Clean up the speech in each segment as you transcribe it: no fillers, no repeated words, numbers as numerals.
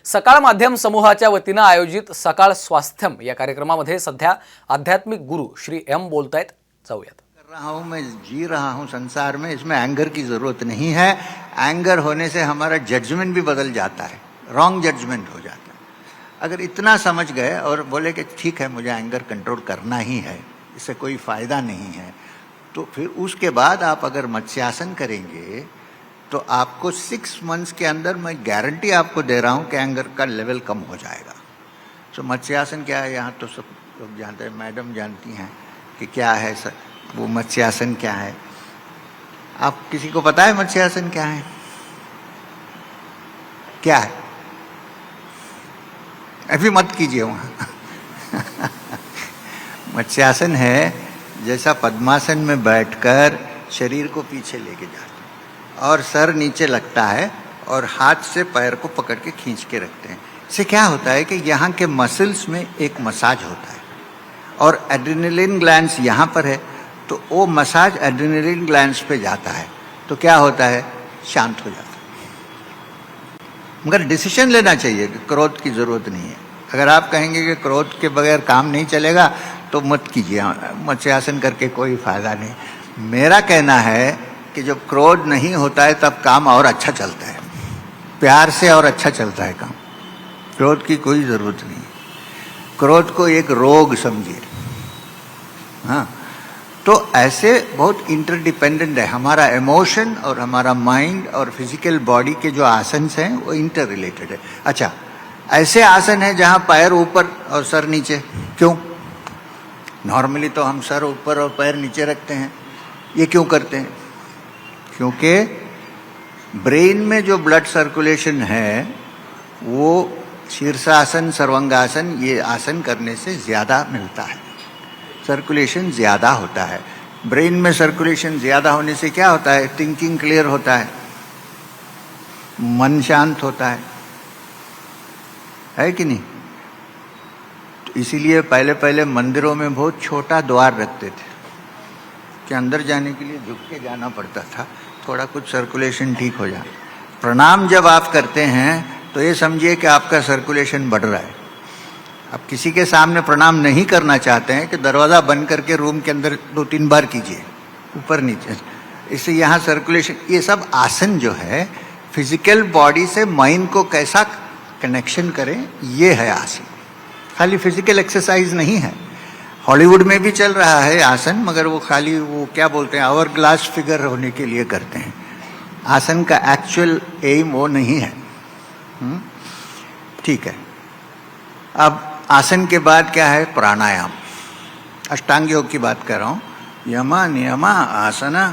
सकाळ माध्यम समूहाच्या वतीनं आयोजित सकाळ स्वास्थ्यम या कार्यक्रमामध्ये सध्या आध्यात्मिक गुरु श्री एम बोलतायत. जाऊयात. कर रहा हूँ, मैं जी रहा हूँ संसार में, इसमें एंगर की ज़रूरत नहीं है. एंगर होने से हमारा जजमेंट भी बदल जाता है, रॉन्ग जजमेंट हो जाता है. अगर इतना समझ गए और बोले कि ठीक है मुझे एंगर कंट्रोल करना ही है, इससे कोई फ़ायदा नहीं है, तो फिर उसके बाद आप अगर मत्स्यासन करेंगे तो आपको 6 मंथ्स के अंदर मैं गारंटी आपको दे रहा हूँ कि एंगर का लेवल कम हो जाएगा. तो मत्स्यासन क्या है, यहाँ तो सब लोग जानते हैं, मैडम जानती हैं कि क्या है सर वो मत्स्यासन क्या है. आप किसी को पता है मत्स्यासन क्या है? क्या है? अभी मत कीजिए वहाँ. मत्स्यासन है जैसा पद्मासन में बैठकर शरीर को पीछे लेके जाते हैं और सर नीचे लगता है और हाथ से पैर को पकड़ के खींच के रखते हैं. इससे क्या होता है कि यहाँ के मसल्स में एक मसाज होता है और एड्रेनलिन ग्लैंड्स यहाँ पर है, तो वो मसाज एड्रेनलिन ग्लैंड्स पे जाता है तो क्या होता है, शांत हो जाता है. मगर डिसीजन लेना चाहिए कि क्रोध की ज़रूरत नहीं है. अगर आप कहेंगे कि क्रोध के बगैर काम नहीं चलेगा तो मत कीजिए, मत्स्यासन करके कोई फ़ायदा नहीं. मेरा कहना है कि जब क्रोध नहीं होता है तब काम और अच्छा चलता है, प्यार से और अच्छा चलता है काम. क्रोध की कोई ज़रूरत नहीं. क्रोध को एक रोग समझिए. हाँ, तो ऐसे बहुत इंटरडिपेंडेंट है हमारा इमोशन और हमारा माइंड और फिजिकल बॉडी के जो आसन हैं वो इंटर रिलेटेड है. अच्छा, ऐसे आसन है जहाँ पैर ऊपर और सर नीचे. क्यों? नॉर्मली तो हम सर ऊपर और पैर नीचे रखते हैं. ये क्यों करते हैं? क्योंकि ब्रेन में जो ब्लड सर्कुलेशन है वो शीर्षासन, सर्वांगासन ये आसन करने से ज़्यादा मिलता है. सर्कुलेशन ज़्यादा होता है. ब्रेन में सर्कुलेशन ज़्यादा होने से क्या होता है, थिंकिंग क्लियर होता है, मन शांत होता है कि नहीं. तो इसीलिए पहले पहले मंदिरों में बहुत छोटा द्वार रखते थे कि अंदर जाने के लिए झुक के जाना पड़ता था, थोड़ा कुछ सर्कुलेशन ठीक हो जाए. प्रणाम जब आप करते हैं तो ये समझिए कि आपका सर्कुलेशन बढ़ रहा है. आप किसी के सामने प्रणाम नहीं करना चाहते हैं कि दरवाज़ा बंद करके रूम के अंदर 2-3 बार कीजिए, ऊपर नीचे. इससे यहाँ सर्कुलेशन, ये सब आसन जो है फिजिकल बॉडी से माइंड को कैसा कनेक्शन करें, ये है आसन. खाली फिजिकल एक्सरसाइज नहीं है. हॉलीवुड में भी चल रहा है आसन, मगर वो खाली वो क्या बोलते हैं, आवर ग्लास फिगर होने के लिए करते हैं. आसन का एक्चुअल एम वो नहीं है. ठीक है. अब आसन के बाद क्या है, प्राणायाम. अष्टांग योग की बात कर रहा हूँ. यमा नियमा आसना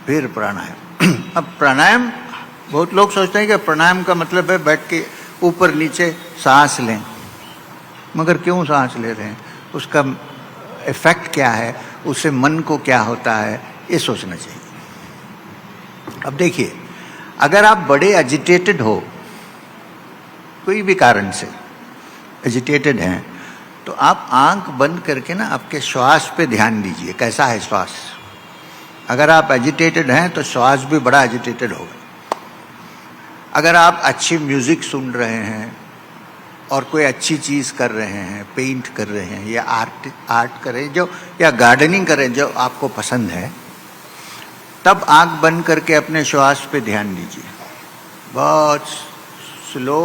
फिर प्राणायाम. अब प्राणायाम, बहुत लोग सोचते हैं कि प्राणायाम का मतलब है बैठ के ऊपर नीचे सांस लें. मगर क्यों सांस ले रहे हैं, उसका इफेक्ट क्या है, उससे मन को क्या होता है, ये सोचना चाहिए. अब देखिए, अगर आप बड़े एजिटेटेड हो, कोई भी कारण से एजिटेटेड हैं, तो आप आंख बंद करके ना आपके श्वास पे ध्यान दीजिए, कैसा है श्वास. अगर आप एजिटेटेड हैं तो श्वास भी बड़ा एजिटेटेड होगा. अगर आप अच्छी म्यूजिक सुन रहे हैं और कोई अच्छी चीज़ कर रहे हैं, पेंट कर रहे हैं या आर्ट करें जो, या गार्डनिंग करें जो आपको पसंद है, तब आंख बंद करके अपने श्वास पे ध्यान दीजिए. बहुत स्लो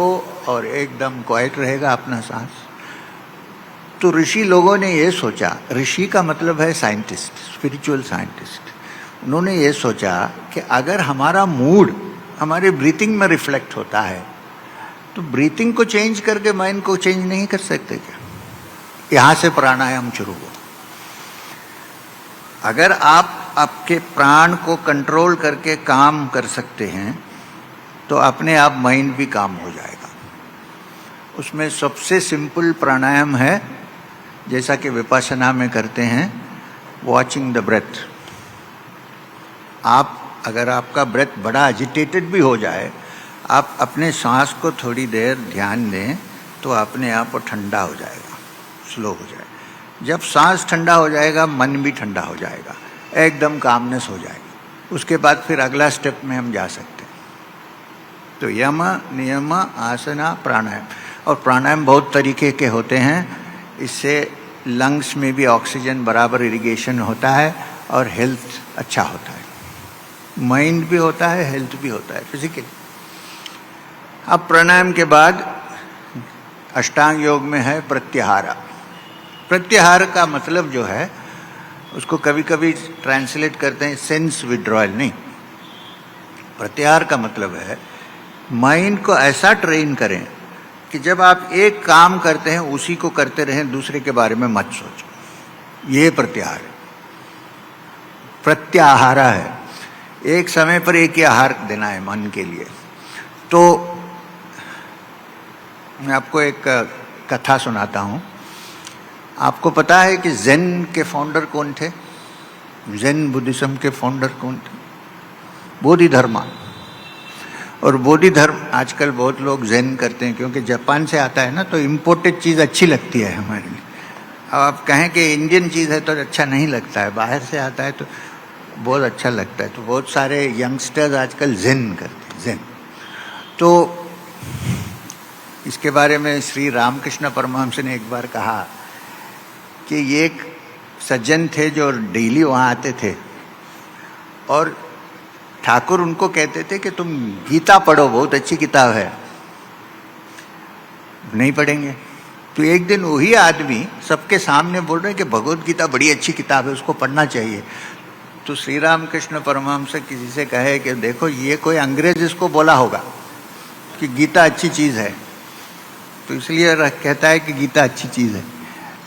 और एकदम क्वाइट रहेगा अपना सांस. तो ऋषि लोगों ने ये सोचा, ऋषि का मतलब है साइंटिस्ट, स्पिरिचुअल साइंटिस्ट. उन्होंने ये सोचा कि अगर हमारा मूड हमारे ब्रीथिंग में रिफ्लेक्ट होता है तो ब्रीथिंग को चेंज करके माइंड को चेंज नहीं कर सकते क्या. यहाँ से प्राणायाम शुरू हो. अगर आप आपके प्राण को कंट्रोल करके काम कर सकते हैं तो अपने आप माइंड भी काम हो जाएगा. उसमें सबसे सिंपल प्राणायाम है, जैसा कि विपश्यना में करते हैं, वॉचिंग द ब्रेथ. आप अगर आपका ब्रेथ बड़ा एजिटेटेड भी हो जाए, आप अपने सांस को थोड़ी देर ध्यान दें तो अपने आप वो ठंडा हो जाएगा, स्लो हो जाएगा. जब सांस ठंडा हो जाएगा, मन भी ठंडा हो जाएगा, एकदम कामनेस हो जाएगी. उसके बाद फिर अगला स्टेप में हम जा सकते हैं. तो यम, नियम, आसना, प्राणायाम। और प्राणायाम बहुत तरीके के होते हैं। इससे लंग्स में भी ऑक्सीजन बराबर इरिगेशन होता है और हेल्थ अच्छा होता है, माइंड भी होता है, हेल्थ भी होता है फिजिकली। अब प्राणायाम के बाद अष्टांग योग में है प्रत्याहार। प्रत्याहार का मतलब जो है उसको कभी कभी ट्रांसलेट करते हैं सेंस विड्रॉयल, नहीं। प्रत्याहार का मतलब है माइंड को ऐसा ट्रेन करें कि जब आप एक काम करते हैं उसी को करते रहें, दूसरे के बारे में मत सोचो। ये प्रत्याहार है। प्रत्याहार है एक समय पर एक ही आहार देना है मन के लिए। तो मैं आपको एक कथा सुनाता हूँ। आपको पता है कि ज़ेन के फाउंडर कौन थे? ज़ेन बुद्धिज्म के फाउंडर कौन थे? बोधिधर्मा। और बोधिधर्म आजकल बहुत लोग ज़ेन करते हैं क्योंकि जापान से आता है ना, तो इम्पोर्टेड चीज़ अच्छी लगती है हमारे लिए। अब आप कहें कि इंडियन चीज़ है तो अच्छा नहीं लगता है, बाहर से आता है तो बहुत अच्छा लगता है। तो बहुत सारे यंगस्टर्स आजकल ज़ेन करते हैं, ज़ेन। तो इसके बारे में श्री रामकृष्ण परमहंस ने एक बार कहा कि ये एक सज्जन थे जो डेली वहाँ आते थे और ठाकुर उनको कहते थे कि तुम गीता पढ़ो, बहुत अच्छी किताब है। नहीं पढ़ेंगे। तो एक दिन वही आदमी सबके सामने बोल रहे हैं कि भगवत गीता बड़ी अच्छी किताब है, उसको पढ़ना चाहिए। तो श्री रामकृष्ण परमहंस किसी से कहे कि देखो ये कोई अंग्रेज इसको बोला होगा कि गीता अच्छी चीज़ है, तो इसलिए कहता है कि गीता अच्छी चीज़ है।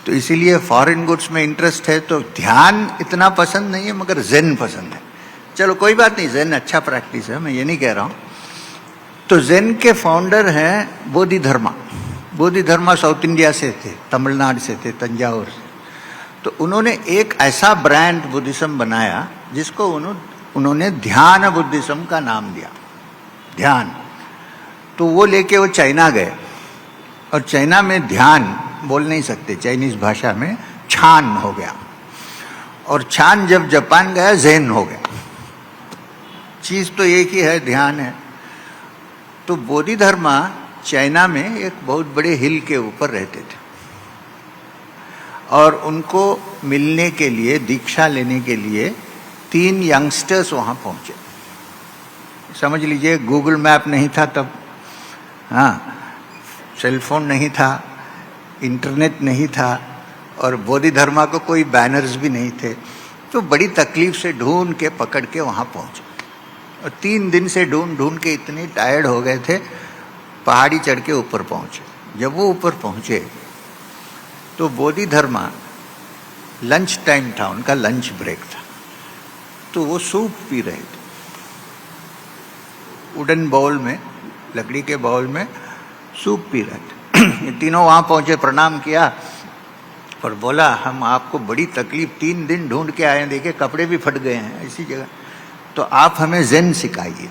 तो इसीलिए फॉरेन गुड्स में इंटरेस्ट है, तो ध्यान इतना पसंद नहीं है मगर ज़ेन पसंद है। चलो कोई बात नहीं, ज़ेन अच्छा प्रैक्टिस है, मैं ये नहीं कह रहा हूँ। तो ज़ेन के फाउंडर हैं बोधिधर्मा। बोधिधर्मा साउथ इंडिया से थे, तमिलनाडु से थे, तंजावुर से। तो उन्होंने एक ऐसा ब्रांड बुद्धिज्म बनाया जिसको उन्होंने ध्यान बुद्धिज्म का नाम दिया, ध्यान। तो वो लेके वो चाइना गए और चाइना में ध्यान बोल नहीं सकते, चाइनीज भाषा में छान हो गया। और छान जब जापान गया ज़ेन हो गया। चीज़ तो एक ही है, ध्यान है। तो बोधिधर्मा चाइना में एक बहुत बड़े हिल के ऊपर रहते थे और उनको मिलने के लिए, दीक्षा लेने के लिए 3 यंगस्टर्स वहाँ पहुँचे। समझ लीजिए गूगल मैप नहीं था तब, हाँ, सेलफोन नहीं था, इंटरनेट नहीं था और बोधिधर्मा को कोई बैनर्स भी नहीं थे। तो बड़ी तकलीफ से ढूंढ के पकड़ के वहाँ पहुँचे और 3 दिन से ढूंढ के इतने टायर्ड हो गए थे, पहाड़ी चढ़ के ऊपर पहुँचे। जब वो ऊपर पहुँचे तो बोधिधर्मा, लंच टाइम था, उनका लंच ब्रेक था, तो वो सूप पी रहे थे वुडन बाउल में, लकड़ी के बाउल में सूप पी रहे थे। ये तीनों वहाँ पहुँचे, प्रणाम किया और बोला हम आपको बड़ी तकलीफ, 3 दिन ढूंढ के आए हैं, देखिए कपड़े भी फट गए हैं इसी जगह, तो आप हमें ज़ेन सिखाइए।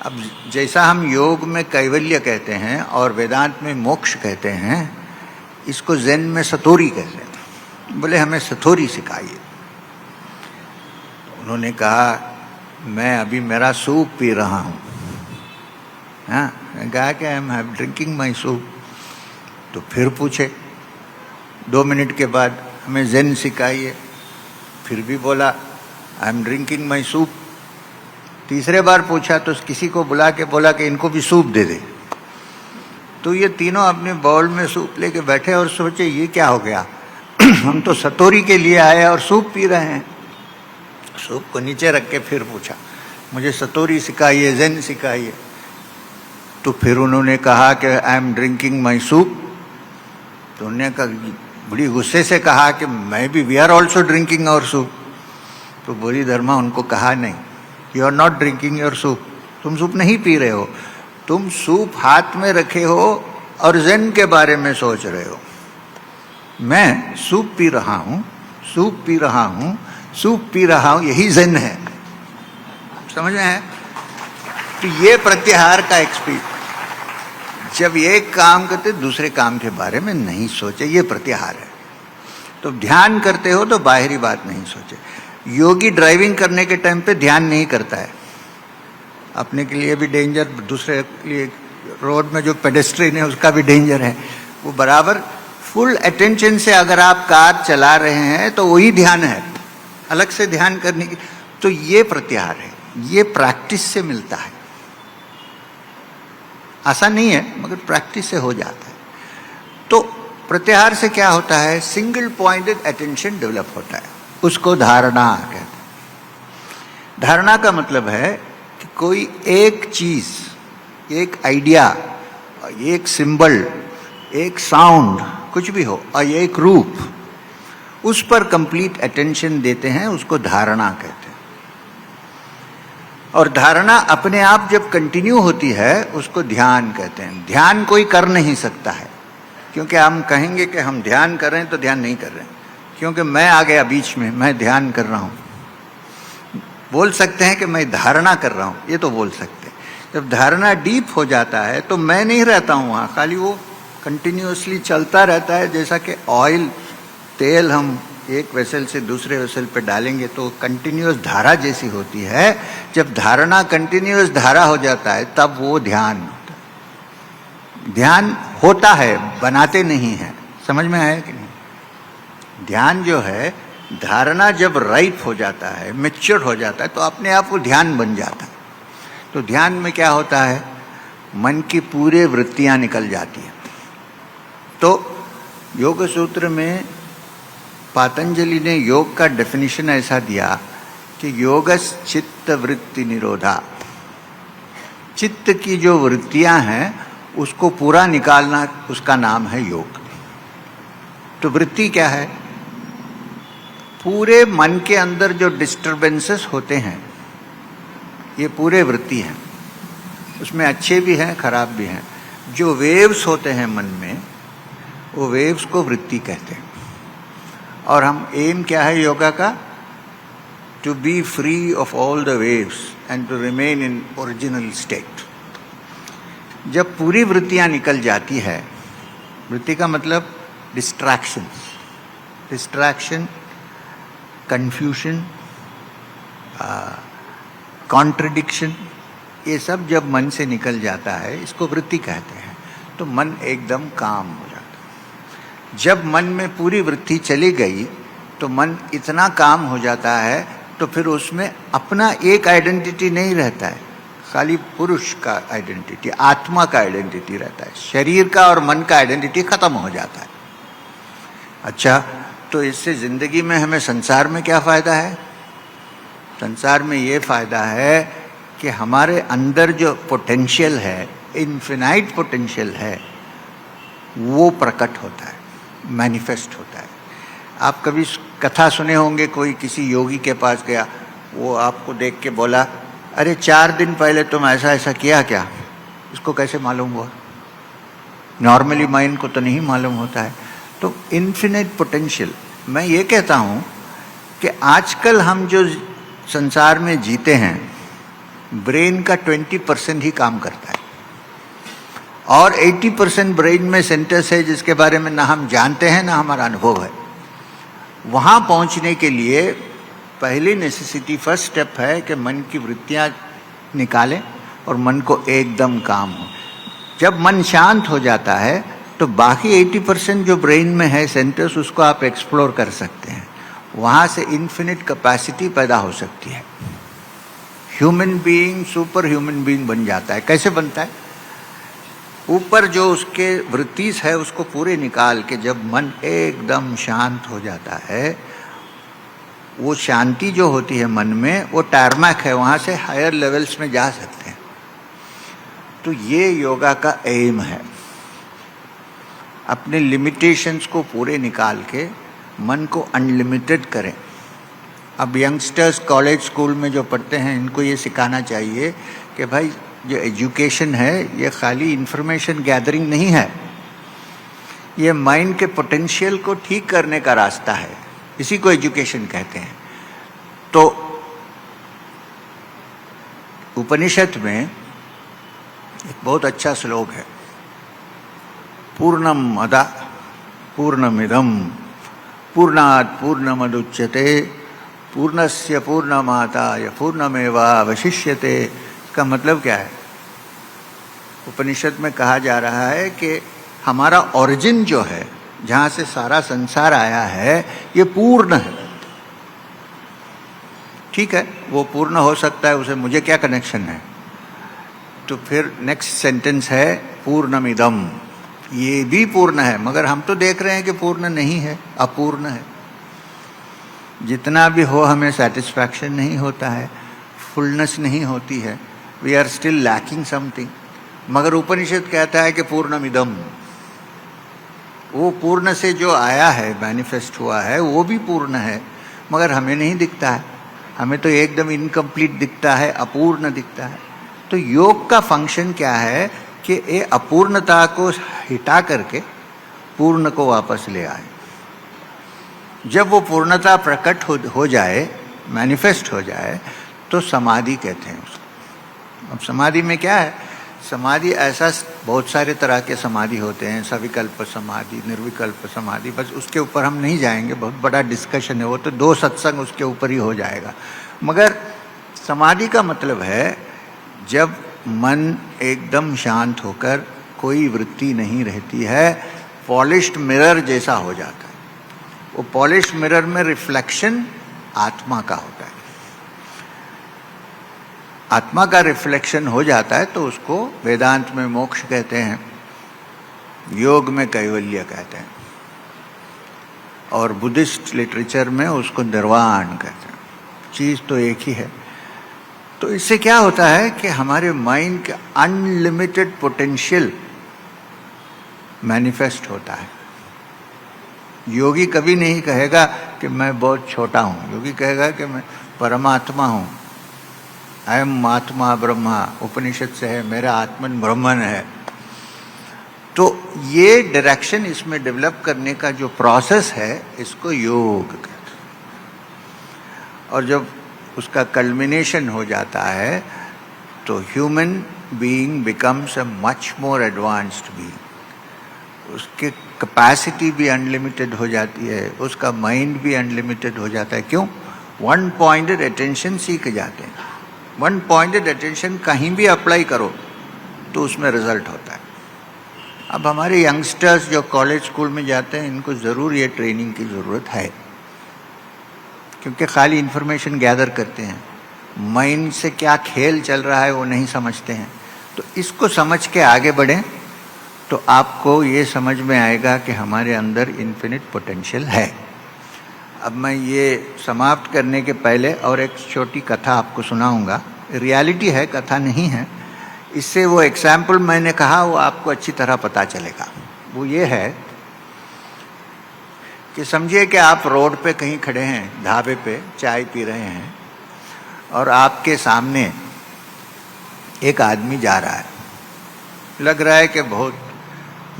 अब जैसा हम योग में कैवल्य कहते हैं और वेदांत में मोक्ष कहते हैं, इसको ज़ेन में सतोरी कहते हैं। बोले हमें सतोरी सिखाइए। उन्होंने कहा मैं अभी मेरा सूप पी रहा हूँ। हाँ, कहा कि I am drinking my soup. तो फिर पूछे 2 मिनट के बाद हमें ज़ेन सिखाइए। फिर भी बोला आई एम ड्रिंकिंग माई सूप। तीसरे बार पूछा तो किसी को बुला के बोला कि इनको भी सूप दे दे। तो ये तीनों अपने बाउल में सूप लेके बैठे और सोचे ये क्या हो गया, हम तो सतोरी के लिए आए और सूप पी रहे हैं। सूप को नीचे रख के फिर पूछा मुझे सतोरी सिखाइए, ज़ेन सिखाइए। तो फिर उन्होंने कहा कि I am drinking my soup. तो उन्होंने बड़ी गुस्से से कहा कि मैं भी, we are also drinking our soup. तो बोधिधर्मा उनको कहा नहीं, you are not drinking your soup, तुम सूप नहीं पी रहे हो, तुम सूप हाथ में रखे हो और ज़ेन के बारे में सोच रहे हो। मैं सूप पी रहा हूँ, सूप पी रहा हूँ, सूप पी रहा हूँ, यही ज़ेन है। समझ में है? तो ये प्रत्याहार का एक्सपीरियंस, जब एक काम करते दूसरे काम के बारे में नहीं सोचे, ये प्रत्याहार है। तो ध्यान करते हो तो बाहरी बात नहीं सोचे। योगी ड्राइविंग करने के टाइम पे ध्यान नहीं करता है, अपने के लिए भी डेंजर, दूसरे के लिए रोड में जो पेडेस्ट्रियन है उसका भी डेंजर है। वो बराबर फुल अटेंशन से अगर आप कार चला रहे हैं तो वही ध्यान है, अलग से ध्यान करने की। तो ये प्रत्याहार है, ये प्रैक्टिस से मिलता है। आसान नहीं है मगर प्रैक्टिस से हो जाता है। तो प्रत्याहार से क्या होता है, सिंगल पॉइंटेड अटेंशन डेवलप होता है, उसको धारणा कहते हैं। धारणा का मतलब है कि कोई एक चीज, एक आइडिया, एक सिंबल, एक साउंड, कुछ भी हो, और एक रूप, उस पर कंप्लीट अटेंशन देते हैं, उसको धारणा कहते हैं। और धारणा अपने आप जब कंटिन्यू होती है उसको ध्यान कहते हैं। ध्यान कोई कर नहीं सकता है, क्योंकि हम कहेंगे कि हम ध्यान कर रहे हैं तो ध्यान नहीं कर रहे हैं, क्योंकि मैं आ गया बीच में, मैं ध्यान कर रहा हूं। बोल सकते हैं कि मैं धारणा कर रहा हूं, ये तो बोल सकते हैं। जब धारणा डीप हो जाता है तो मैं नहीं रहता हूं वहां, खाली वो कंटिन्यूअसली चलता रहता है। जैसा कि ऑयल, तेल हम एक वेसल से दूसरे वेसल पे डालेंगे तो कंटिन्यूअस धारा जैसी होती है। जब धारणा कंटिन्यूअस धारा हो जाता है तब वो ध्यान होता है। ध्यान होता है, बनाते नहीं है। समझ में आया कि नहीं? ध्यान जो है, धारणा जब राइप हो जाता है, मैच्योर हो जाता है, तो अपने आप वो ध्यान बन जाता है। तो ध्यान में क्या होता है, मन की पूरे वृत्तियां निकल जाती है। तो योग सूत्र में पातंजलि ने योग का डेफिनेशन ऐसा दिया कि योगस चित्त वृत्ति निरोधा। चित्त की जो वृत्तियां हैं उसको पूरा निकालना, उसका नाम है योग। तो वृत्ति क्या है, पूरे मन के अंदर जो डिस्टर्बेंसेस होते हैं ये पूरे वृत्ति हैं। उसमें अच्छे भी हैं, खराब भी हैं। जो वेव्स होते हैं मन में, वो वेव्स को वृत्ति कहते हैं। और हम एम क्या है योगा का, to be free of all the waves and to remain in original state. जब पूरी वृत्तियां निकल जाती है, वृत्ति का मतलब डिस्ट्रैक्शन, कंफ्यूजन, कॉन्ट्रडिक्शन, ये सब जब मन से निकल जाता है, इसको वृत्ति कहते हैं। तो मन एकदम काम हो जाता है। जब मन में पूरी वृत्ति चली गई तो मन इतना काम हो जाता है, तो फिर उसमें अपना एक आइडेंटिटी नहीं रहता है, खाली पुरुष का आइडेंटिटी, आत्मा का आइडेंटिटी रहता है। शरीर का और मन का आइडेंटिटी खत्म हो जाता है। अच्छा, तो इससे जिंदगी में हमें संसार में क्या फायदा है? संसार में ये फायदा है कि हमारे अंदर जो पोटेंशियल है, इन्फिनाइट पोटेंशियल है, वो प्रकट होता है, मैनिफेस्ट होता है। आप कभी कथा सुने होंगे, कोई किसी योगी के पास गया, वो आपको देख के बोला, अरे 4 दिन पहले तुम ऐसा ऐसा किया क्या? इसको कैसे मालूम हुआ? नॉर्मली माइंड को तो नहीं मालूम होता है। तो इन्फिनिट पोटेंशियल। मैं ये कहता हूँ कि आजकल हम जो संसार में जीते हैं, ब्रेन का 20% ही काम करता है और 80% ब्रेन में सेंटर्स है जिसके बारे में ना हम जानते हैं ना हमारा अनुभव है। वहाँ पहुँचने के लिए पहली नेसेसिटी, फर्स्ट स्टेप है कि मन की वृत्तियाँ निकालें और मन को एकदम काम हो। जब मन शांत हो जाता है तो बाकी 80% जो ब्रेन में है सेंटर्स, उसको आप एक्सप्लोर कर सकते हैं। वहाँ से इन्फिनिट कैपेसिटी पैदा हो सकती है। Human being super human being बन जाता है। कैसे बनता है? ऊपर जो उसके वृत्तिस है उसको पूरे निकाल के जब मन एकदम शांत हो जाता है, वो शांति जो होती है मन में, वो टारमैक है, वहाँ से हायर लेवल्स में जा सकते हैं। तो ये योगा का एम है, अपने लिमिटेशंस को पूरे निकाल के मन को अनलिमिटेड करें। अब यंगस्टर्स कॉलेज स्कूल में जो पढ़ते हैं, इनको ये सिखाना चाहिए कि भाई जो एजुकेशन है ये खाली इंफॉर्मेशन गैदरिंग नहीं है, ये माइंड के पोटेंशियल को ठीक करने का रास्ता है। इसी को एजुकेशन कहते हैं। तो उपनिषद में एक बहुत अच्छा श्लोक है, पूर्णम अदा पूर्णमिदम पूर्णात् पूर्णमदुच्यते पूर्णस्य पूर्णमादाय पूर्णमेवावशिष्यते इसका मतलब क्या है? उपनिषद में कहा जा रहा है कि हमारा ओरिजिन जो है, जहां से सारा संसार आया है, ये पूर्ण है। ठीक है, वो पूर्ण हो सकता है, उसे मुझे क्या कनेक्शन है? तो फिर नेक्स्ट सेंटेंस है पूर्णमिदम, ये भी पूर्ण है, मगर हम तो देख रहे हैं कि पूर्ण नहीं है, अपूर्ण है। जितना भी हो हमें सेटिस्फैक्शन नहीं होता है, फुलनेस नहीं होती है, we are still lacking something. मगर उपनिषद कहता है कि पूर्णमिदम, वो पूर्ण से जो आया है, मैनिफेस्ट हुआ है, वो भी पूर्ण है, मगर हमें नहीं दिखता है, हमें तो एकदम इनकम्प्लीट दिखता है, अपूर्ण दिखता है। तो योग का फंक्शन क्या है कि ये अपूर्णता को हटा करके पूर्ण को वापस ले आए। जब वो पूर्णता प्रकट हो जाए, मैनिफेस्ट हो जाए, तो समाधि कहते हैं उसको। अब समाधि में क्या है? समाधि ऐसा, बहुत सारे तरह के समाधि होते हैं, सविकल्प समाधि, निर्विकल्प समाधि, बस उसके ऊपर हम नहीं जाएंगे, बहुत बड़ा डिस्कशन है वो, तो 2 सत्संग उसके ऊपर ही हो जाएगा। मगर समाधि का मतलब है जब मन एकदम शांत होकर, कोई वृत्ति नहीं रहती है, पॉलिश्ड मिरर जैसा हो जाता है। वो पॉलिश्ड मिरर में रिफ्लेक्शन आत्मा का होता है। आत्मा का रिफ्लेक्शन हो जाता है तो उसको वेदांत में मोक्ष कहते हैं, योग में कैवल्य कहते हैं, और बुद्धिस्ट लिटरेचर में उसको निर्वाण कहते हैं। चीज़ तो एक ही है। तो इससे क्या होता है कि हमारे माइंड का अनलिमिटेड पोटेंशियल मैनिफेस्ट होता है। योगी कभी नहीं कहेगा कि मैं बहुत छोटा हूँ, योगी कहेगा कि मैं परमात्मा हूँ, अयम आत्मा ब्रह्मा, उपनिषद से है, मेरा आत्मन ब्रह्मन है। तो ये डायरेक्शन इसमें डेवलप करने का जो प्रोसेस है, इसको योग कहते हैं। और जब उसका कल्मिनेशन हो जाता है तो human being becomes a much more advanced being. उसके कैपेसिटी भी अनलिमिटेड हो जाती है, उसका माइंड भी अनलिमिटेड हो जाता है। क्यों? वन पॉइंटेड अटेंशन सीख जाते हैं। वन पॉइंटेड अटेंशन कहीं भी अप्लाई करो तो उसमें रिजल्ट होता है। अब हमारे यंगस्टर्स जो कॉलेज स्कूल में जाते हैं, इनको ज़रूर ये ट्रेनिंग की ज़रूरत है, क्योंकि खाली इन्फॉर्मेशन गैदर करते हैं, माइंड से क्या खेल चल रहा है वो नहीं समझते हैं। तो इसको समझ के आगे बढ़ें तो आपको ये समझ में आएगा कि हमारे अंदर इन्फिनिट पोटेंशियल है। अब मैं ये समाप्त करने के पहले और एक छोटी कथा आपको सुनाऊंगा। रियलिटी है, कथा नहीं है। इससे वो एग्जाम्पल मैंने कहा वो आपको अच्छी तरह पता चलेगा। वो ये है कि समझिए कि आप रोड पे कहीं खड़े हैं, ढाबे पे चाय पी रहे हैं, और आपके सामने एक आदमी जा रहा है। लग रहा है कि बहुत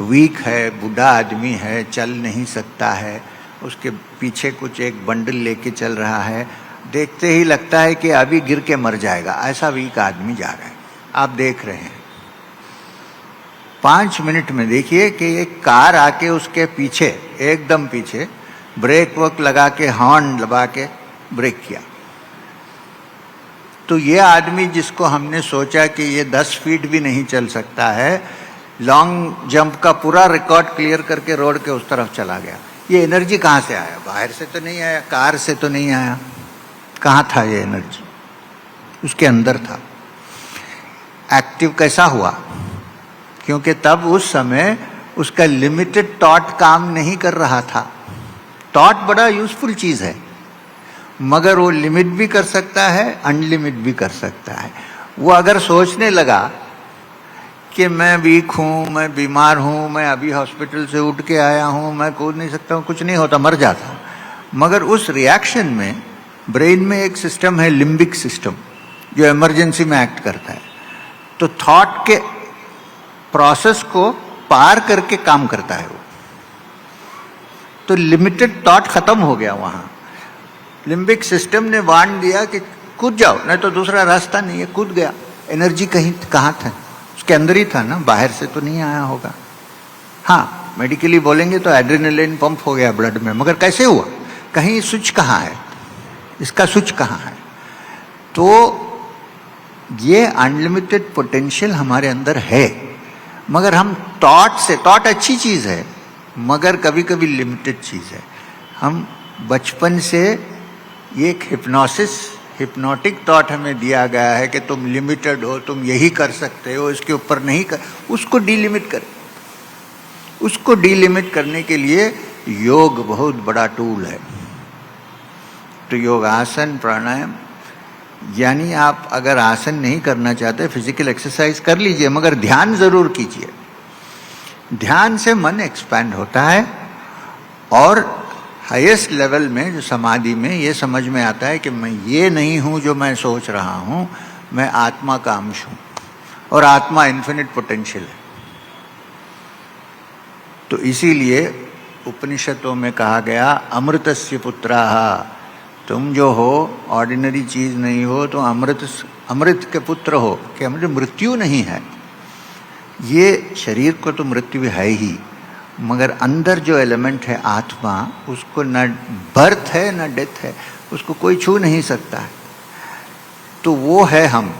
वीक है, बूढ़ा आदमी है, चल नहीं सकता है, उसके पीछे कुछ एक बंडल लेके चल रहा है। देखते ही लगता है कि अभी गिर के मर जाएगा, ऐसा वीक आदमी जा रहा है। आप देख रहे हैं। 5 मिनट में देखिए कि एक कार आके उसके पीछे, एकदम पीछे, ब्रेक वर्क लगा के, हॉर्न दबा के ब्रेक किया। तो ये आदमी जिसको हमने सोचा कि ये 10 फीट भी नहीं चल सकता है, लॉन्ग जंप का पूरा रिकॉर्ड क्लियर करके रोड के उस तरफ चला गया। ये एनर्जी कहाँ से आया? बाहर से तो नहीं आया, कार से तो नहीं आया। कहाँ था ये एनर्जी? उसके अंदर था। एक्टिव कैसा हुआ? क्योंकि तब उस समय उसका लिमिटेड थॉट काम नहीं कर रहा था। थॉट बड़ा यूजफुल चीज है, मगर वो लिमिट भी कर सकता है, अनलिमिट भी कर सकता है। वो अगर सोचने लगा कि मैं वीक हूँ, मैं बीमार हूँ, मैं अभी हॉस्पिटल से उठ के आया हूँ, मैं कूद नहीं सकता हूँ, कुछ नहीं होता, मर जाता। मगर उस रिएक्शन में ब्रेन में एक सिस्टम है, लिम्बिक सिस्टम, जो इमरजेंसी में एक्ट करता है। तो थॉट के प्रोसेस को पार करके काम करता है वो। तो लिमिटेड थॉट खत्म हो गया वहाँ। लिम्बिक सिस्टम ने वार्न दिया कि कूद जाओ, नहीं तो दूसरा रास्ता नहीं है। कूद गया। एनर्जी कहाँ था? उसके अंदर ही था ना, बाहर से तो नहीं आया होगा। हाँ, मेडिकली बोलेंगे तो एड्रेनलिन पंप हो गया ब्लड में, मगर कैसे हुआ? कहीं स्विच कहाँ है? इसका स्विच कहाँ है? तो ये अनलिमिटेड पोटेंशियल हमारे अंदर है, मगर हम थॉट अच्छी चीज है मगर कभी कभी लिमिटेड चीज है। हम बचपन से ये एक हिप्नोटिक थॉट हमें दिया गया है कि तुम लिमिटेड हो, तुम यही कर सकते हो, इसके ऊपर नहीं कर। उसको डीलिमिट कर, उसको डीलिमिट करने के लिए योग बहुत बड़ा टूल है। तो योगासन प्राणायाम, यानी आप अगर आसन नहीं करना चाहते, फिजिकल एक्सरसाइज कर लीजिए मगर ध्यान जरूर कीजिए। ध्यान से मन एक्सपैंड होता है और हाईएस्ट लेवल में, जो समाधि में, ये समझ में आता है कि मैं ये नहीं हूं जो मैं सोच रहा हूं, मैं आत्मा का अंश हूं और आत्मा इन्फिनिट पोटेंशियल है। तो इसीलिए उपनिषदों में कहा गया अमृतस्य पुत्राः, तुम जो हो ऑर्डिनरी चीज नहीं हो, तो अमृत के पुत्र हो। कि हमें मृत्यु नहीं है, ये शरीर को तो मृत्यु है ही, मगर अंदर जो एलिमेंट है आत्मा, उसको न बर्थ है न डेथ है, उसको कोई छू नहीं सकता है। तो वो है हम,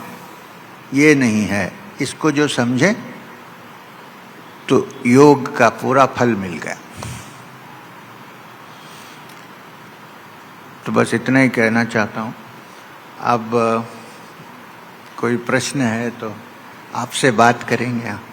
ये नहीं है। इसको जो समझे तो योग का पूरा फल मिल गया। तो बस इतना ही कहना चाहता हूँ। अब कोई प्रश्न है तो आपसे बात करेंगे आप।